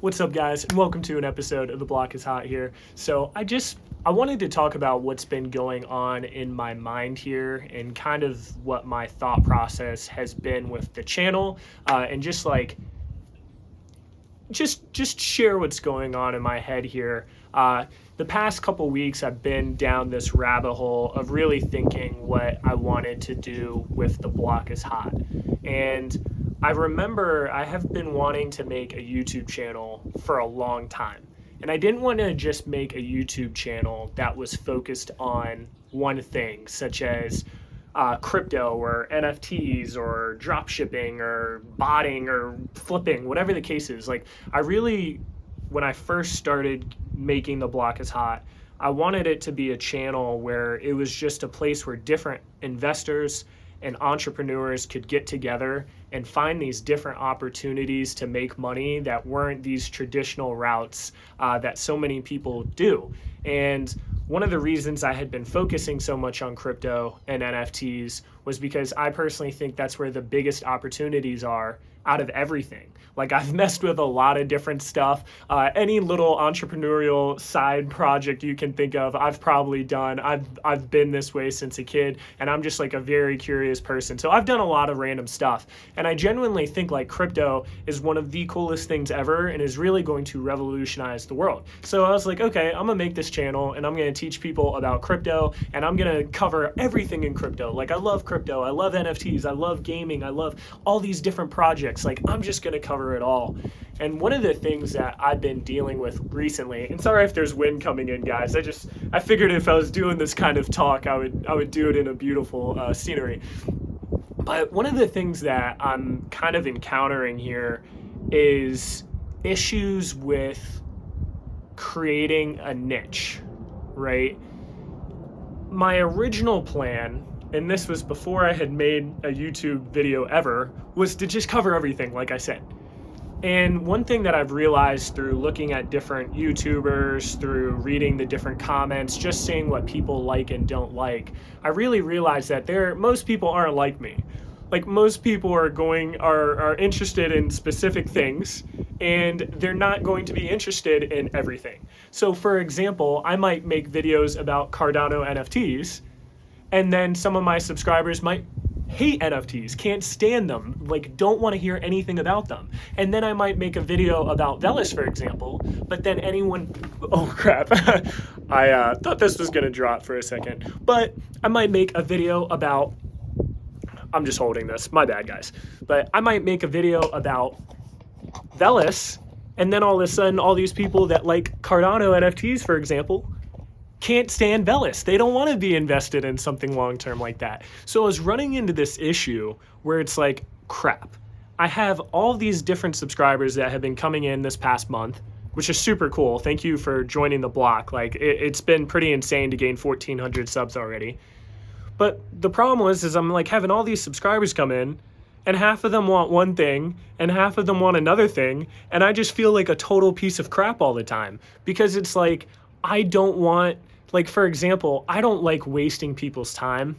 What's up, guys, and welcome to an episode of The Block is Hot here. So I wanted to talk about what's been going on in my mind here and kind of what my thought process has been with the channel, and just share what's going on in my head here. The past couple weeks, I've been down this rabbit hole of really thinking what I wanted to do with The Block is Hot. And I remember I have been wanting to make a YouTube channel for a long time. And I didn't want to just make a YouTube channel that was focused on one thing, such as crypto or NFTs or drop shipping or botting or flipping, whatever the case is. Like, when I first started making The Block is Hot, I wanted it to be a channel where it was just a place where different investors and entrepreneurs could get together and find these different opportunities to make money that weren't these traditional routes that so many people do. And one of the reasons I had been focusing so much on crypto and NFTs was because I personally think that's where the biggest opportunities are out of everything. Like, I've messed with a lot of different stuff. Any little entrepreneurial side project you can think of, I've probably done. I've been this way since a kid, and I'm just like a very curious person. So I've done a lot of random stuff, and I genuinely think like crypto is one of the coolest things ever and is really going to revolutionize the world. So I was like, okay, I'm gonna make this channel and I'm gonna teach people about crypto, and I'm gonna cover everything in crypto. Like, I love crypto, I love NFTs, I love gaming, I love all these different projects. Like, I'm just gonna cover it all. And one of the things that I've been dealing with recently, and sorry if there's wind coming in, guys, I figured if I was doing this kind of talk, I would do it in a beautiful scenery. But one of the things that I'm kind of encountering here is issues with creating a niche, right? My original plan, and this was before I had made a YouTube video ever, was to just cover everything, like I said. And one thing that I've realized through looking at different YouTubers, through reading the different comments, just seeing what people like and don't like, I really realized that most people aren't like me. Like, most people are interested in specific things, and they're not going to be interested in everything. So for example, I might make videos about Cardano NFTs, and then some of my subscribers might hate NFTs, can't stand them, like don't want to hear anything about them. And then I might make a video about Velas, for example, but then oh crap, I thought this was gonna drop for a second, but I might make a video about, I'm just holding this, my bad guys, but I might make a video about Velas, and then all of a sudden all these people that like Cardano NFTs, for example, can't stand Velas. They don't want to be invested in something long-term like that. So I was running into this issue where it's like, crap, I have all these different subscribers that have been coming in this past month, which is super cool. Thank you for joining the block. Like, it's been pretty insane to gain 1,400 subs already. But the problem is I'm like having all these subscribers come in, and half of them want one thing and half of them want another thing, and I just feel like a total piece of crap all the time, because it's like, I don't want, like, for example, I don't like wasting people's time,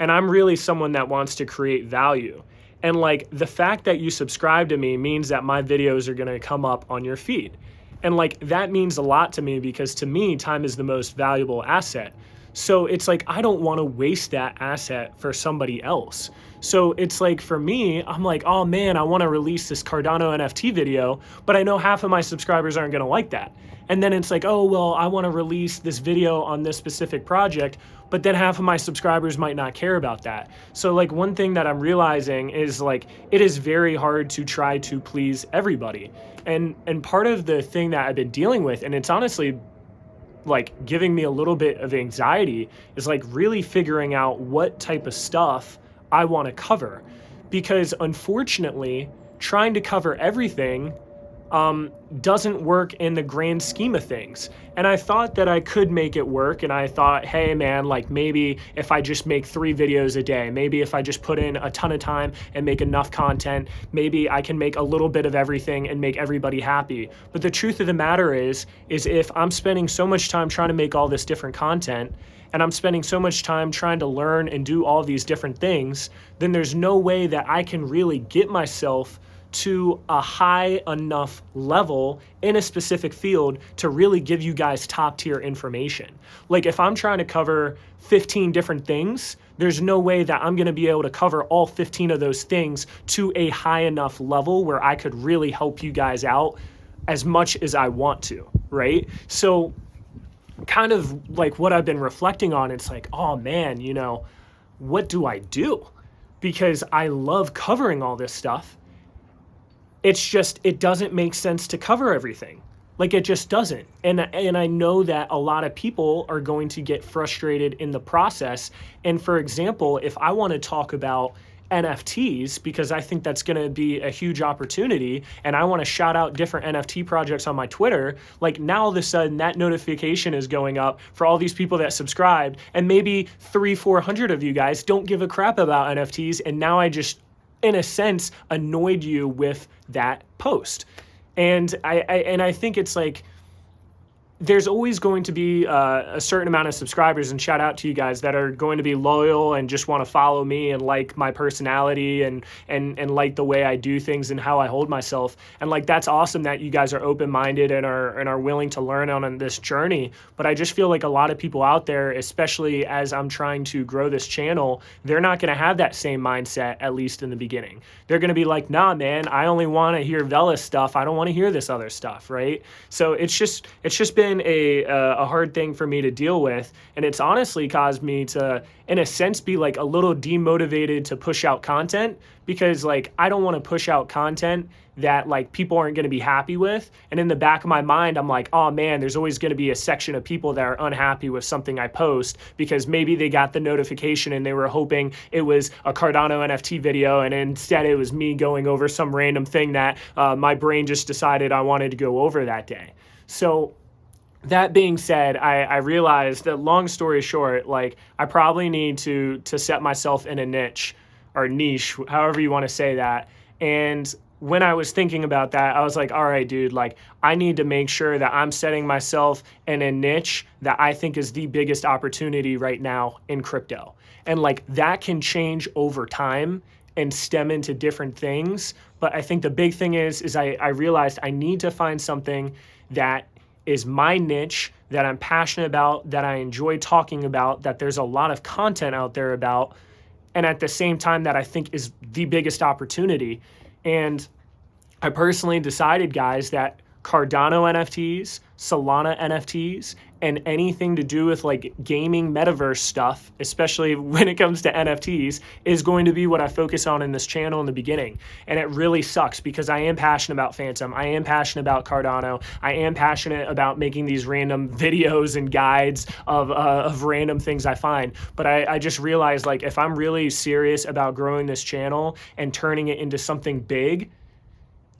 and I'm really someone that wants to create value. And like, the fact that you subscribe to me means that my videos are gonna come up on your feed. And like, that means a lot to me, because to me, time is the most valuable asset. So it's like, I don't wanna waste that asset for somebody else. So it's like, for me, I'm like, oh man, I wanna release this Cardano NFT video, but I know half of my subscribers aren't gonna like that. And then it's like, oh, well, I wanna release this video on this specific project, but then half of my subscribers might not care about that. So like, one thing that I'm realizing is like, it is very hard to try to please everybody. And part of the thing that I've been dealing with, and it's honestly like giving me a little bit of anxiety, is like really figuring out what type of stuff I want to cover. Because unfortunately, trying to cover everything doesn't work in the grand scheme of things. And I thought that I could make it work, and I thought, hey man, like maybe if I just make 3 videos a day, maybe if I just put in a ton of time and make enough content, maybe I can make a little bit of everything and make everybody happy. But the truth of the matter is if I'm spending so much time trying to make all this different content, and I'm spending so much time trying to learn and do all these different things, then there's no way that I can really get myself to a high enough level in a specific field to really give you guys top tier information. Like if I'm trying to cover 15 different things, there's no way that I'm going to be able to cover all 15 of those things to a high enough level where I could really help you guys out as much as I want to, right? So kind of like what I've been reflecting on, it's like, oh man, you know, what do I do? Because I love covering all this stuff. It's just, it doesn't make sense to cover everything. Like it just doesn't. And I know that a lot of people are going to get frustrated in the process. And for example, if I want to talk about NFTs, because I think that's going to be a huge opportunity, and I want to shout out different NFT projects on my Twitter, like now all of a sudden that notification is going up for all these people that subscribed, and maybe 300-400 of you guys don't give a crap about NFTs, and now I just, in a sense, annoyed you with that post. And I think it's like, there's always going to be a certain amount of subscribers, and shout out to you guys that are going to be loyal and just want to follow me and like my personality and like the way I do things and how I hold myself. And like, that's awesome that you guys are open-minded and are willing to learn on this journey. But I just feel like a lot of people out there, especially as I'm trying to grow this channel, they're not going to have that same mindset, at least in the beginning. They're going to be like, nah, man, I only want to hear Velas stuff. I don't want to hear this other stuff, right? So it's just been a hard thing for me to deal with, and it's honestly caused me to, in a sense, be like a little demotivated to push out content, because like I don't want to push out content that like people aren't going to be happy with. And in the back of my mind, I'm like, oh man, there's always going to be a section of people that are unhappy with something I post, because maybe they got the notification and they were hoping it was a Cardano NFT video, and instead it was me going over some random thing that my brain just decided I wanted to go over that day. So that being said, I realized that, long story short, like I probably need to set myself in a niche, or niche, however you want to say that. And when I was thinking about that, I was like, all right, dude, like I need to make sure that I'm setting myself in a niche that I think is the biggest opportunity right now in crypto. And like that can change over time and stem into different things. But I think the big thing is I realized I need to find something that is my niche, that I'm passionate about, that I enjoy talking about, that there's a lot of content out there about, and at the same time that I think is the biggest opportunity. And I personally decided, guys, that Cardano NFTs, Solana NFTs, and anything to do with like gaming metaverse stuff, especially when it comes to NFTs, is going to be what I focus on in this channel in the beginning. And it really sucks, because I am passionate about Phantom. I am passionate about Cardano. I am passionate about making these random videos and guides of random things I find. But I just realized, like, if I'm really serious about growing this channel and turning it into something big,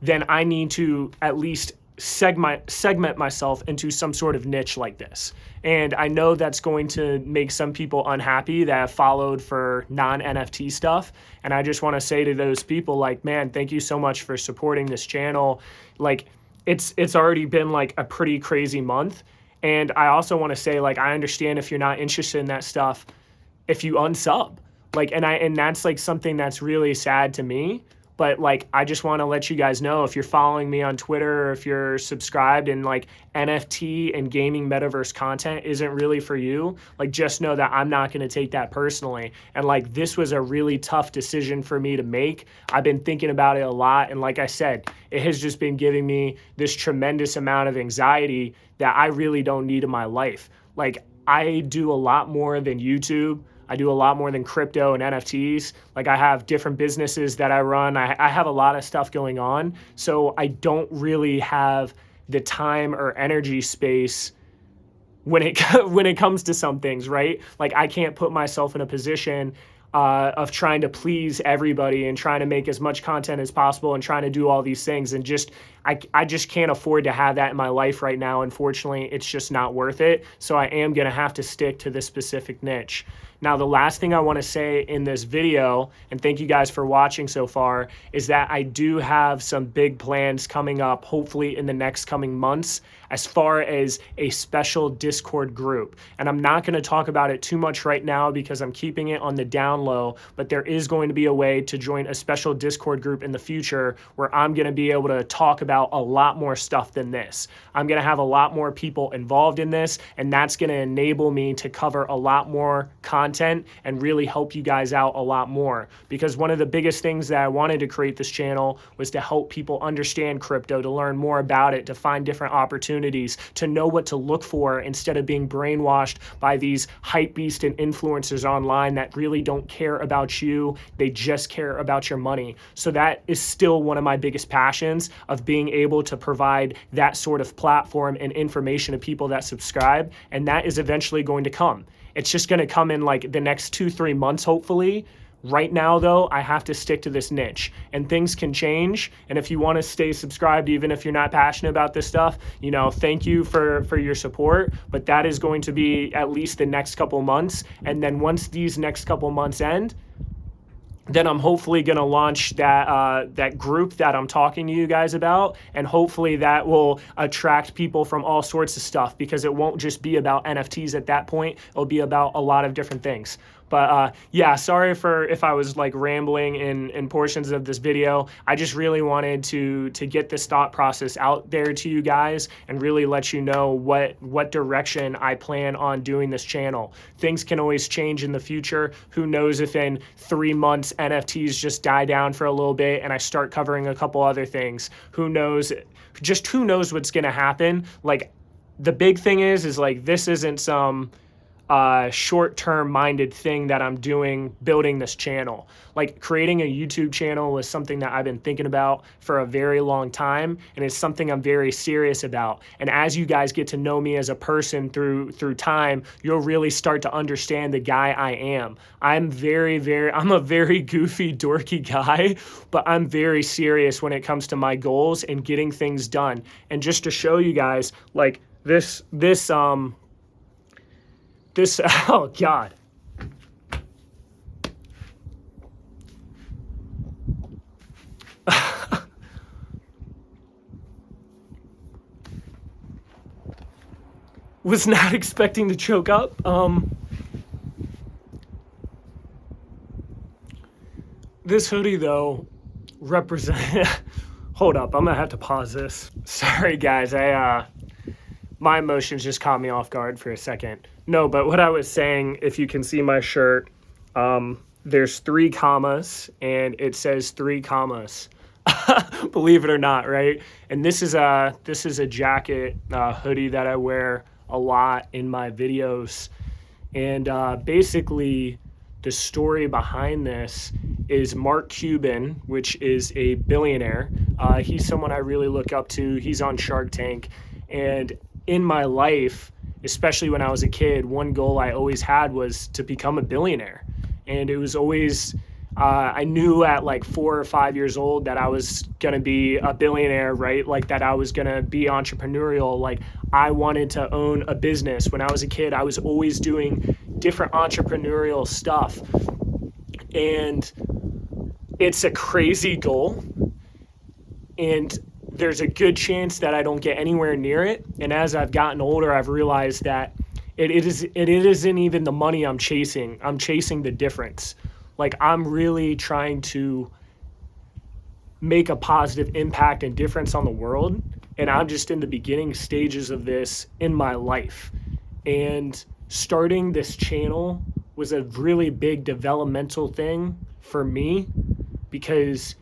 then I need to at least segment myself into some sort of niche like this. And I know that's going to make some people unhappy that have followed for non-NFT stuff. And I just want to say to those people, like, man, thank you so much for supporting this channel. Like, it's already been like a pretty crazy month. And I also want to say, like, I understand if you're not interested in that stuff, if you unsub. Like, and that's like something that's really sad to me. But like, I just want to let you guys know, if you're following me on Twitter, or if you're subscribed, and like NFT and gaming metaverse content isn't really for you, like just know that I'm not going to take that personally. And like, this was a really tough decision for me to make. I've been thinking about it a lot. And like I said, it has just been giving me this tremendous amount of anxiety that I really don't need in my life. Like, I do a lot more than YouTube. I do a lot more than crypto and NFTs. Like, I have different businesses that I run. I have a lot of stuff going on. So I don't really have the time or energy space when it comes to some things, right? Like, I can't put myself in a position of trying to please everybody and trying to make as much content as possible and trying to do all these things. And just, I just can't afford to have that in my life right now. Unfortunately, it's just not worth it. So I am going to have to stick to this specific niche. Now, the last thing I want to say in this video, and thank you guys for watching so far, is that I do have some big plans coming up, hopefully in the next coming months, as far as a special Discord group. And I'm not going to talk about it too much right now because I'm keeping it on the down low, but there is going to be a way to join a special Discord group in the future where I'm going to be able to talk about a lot more stuff than this. I'm going to have a lot more people involved in this, and that's going to enable me to cover a lot more content and really help you guys out a lot more. Because one of the biggest things that I wanted to create this channel was to help people understand crypto, to learn more about it, to find different opportunities, to know what to look for instead of being brainwashed by these hype beast and influencers online that really don't care about you. They just care about your money. So that is still one of my biggest passions, of being able to provide that sort of platform and information to people that subscribe. And that is eventually going to come. It's just going to come in like the next 2-3 months, hopefully. Right now, though, I have to stick to this niche, and things can change. And if you want to stay subscribed, even if you're not passionate about this stuff, you know, thank you for your support. But that is going to be at least the next couple months. And then once these next couple months end, then I'm hopefully going to launch that group that I'm talking to you guys about, and hopefully that will attract people from all sorts of stuff, because it won't just be about NFTs at that point. It'll be about a lot of different things. But yeah, sorry for if I was like rambling in portions of this video. I just really wanted to get this thought process out there to you guys and really let you know what direction I plan on doing this channel. Things can always change in the future. Who knows if in 3 months NFTs just die down for a little bit and I start covering a couple other things. Who knows? Just who knows what's gonna happen? Like, the big thing is like, this isn't some short-term minded thing that I'm doing building this channel. Like, creating a YouTube channel was something that I've been thinking about for a very long time, and it's something I'm very serious about. And as you guys get to know me as a person through time, you'll really start to understand the guy I am. I'm a very goofy, dorky guy, but I'm very serious when it comes to my goals and getting things done. And just to show you guys, like this oh God. Was not expecting to choke up. This hoodie though represent hold up, I'm gonna have to pause this. Sorry guys, my emotions just caught me off guard for a second. No, but what I was saying, if you can see my shirt, there's 3 commas and it says 3 commas. Believe it or not, right? And this is a jacket, hoodie that I wear a lot in my videos. And basically, the story behind this is Mark Cuban, which is a billionaire. He's someone I really look up to. He's on Shark Tank. And in my life, especially when I was a kid, one goal I always had was to become a billionaire. And it was always, I knew at like 4 or 5 years old that I was going to be a billionaire, right? Like that I was going to be entrepreneurial. Like I wanted to own a business. When I was a kid, I was always doing different entrepreneurial stuff. And it's a crazy goal. And there's a good chance that I don't get anywhere near it. And as I've gotten older, I've realized that it isn't even the money I'm chasing. I'm chasing the difference. Like, I'm really trying to make a positive impact and difference on the world. And I'm just in the beginning stages of this in my life. And starting this channel was a really big developmental thing for me, because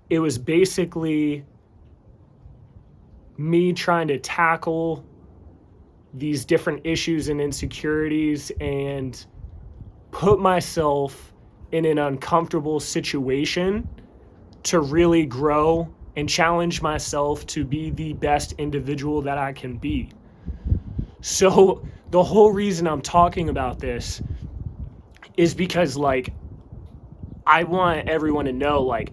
it was basically me trying to tackle these different issues and insecurities and put myself in an uncomfortable situation to really grow and challenge myself to be the best individual that I can be. So the whole reason I'm talking about this is because, like, I want everyone to know, like,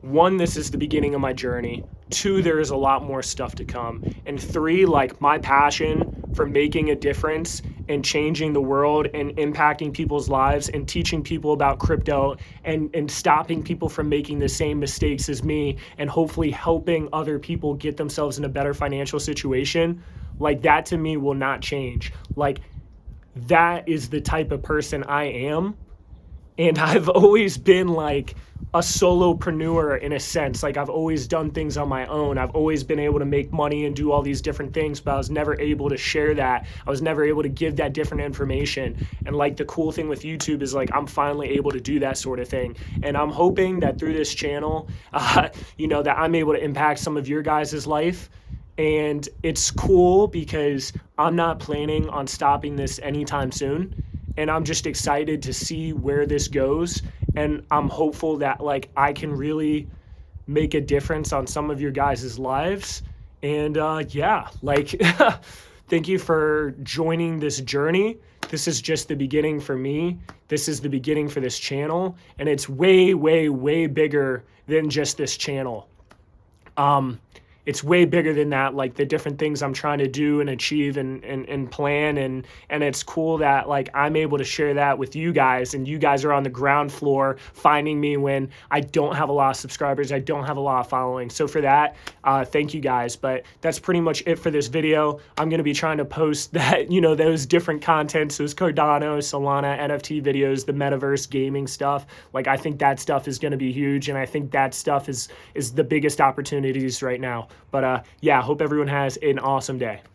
1, this is the beginning of my journey. 2, there is a lot more stuff to come. And 3, like, my passion for making a difference and changing the world and impacting people's lives and teaching people about crypto and stopping people from making the same mistakes as me and hopefully helping other people get themselves in a better financial situation, like that to me will not change. Like that is the type of person I am. And I've always been like a solopreneur in a sense. Like I've always done things on my own. I've always been able to make money and do all these different things, but I was never able to share that. I was never able to give that different information. And like the cool thing with YouTube is like I'm finally able to do that sort of thing. And I'm hoping that through this channel, that I'm able to impact some of your guys' life. And it's cool because I'm not planning on stopping this anytime soon. And I'm just excited to see where this goes. And I'm hopeful that like I can really make a difference on some of your guys' lives. And thank you for joining this journey. This is just the beginning for me. This is the beginning for this channel. And it's way, way, way bigger than just this channel. It's way bigger than that, like the different things I'm trying to do and achieve and plan. And it's cool that like I'm able to share that with you guys, and you guys are on the ground floor finding me when I don't have a lot of subscribers. I don't have a lot of following. So for that, thank you guys. But that's pretty much it for this video. I'm going to be trying to post that, those different contents, those Cardano, Solana, NFT videos, the Metaverse gaming stuff. Like I think that stuff is going to be huge. And I think that stuff is the biggest opportunities right now. But I hope everyone has an awesome day.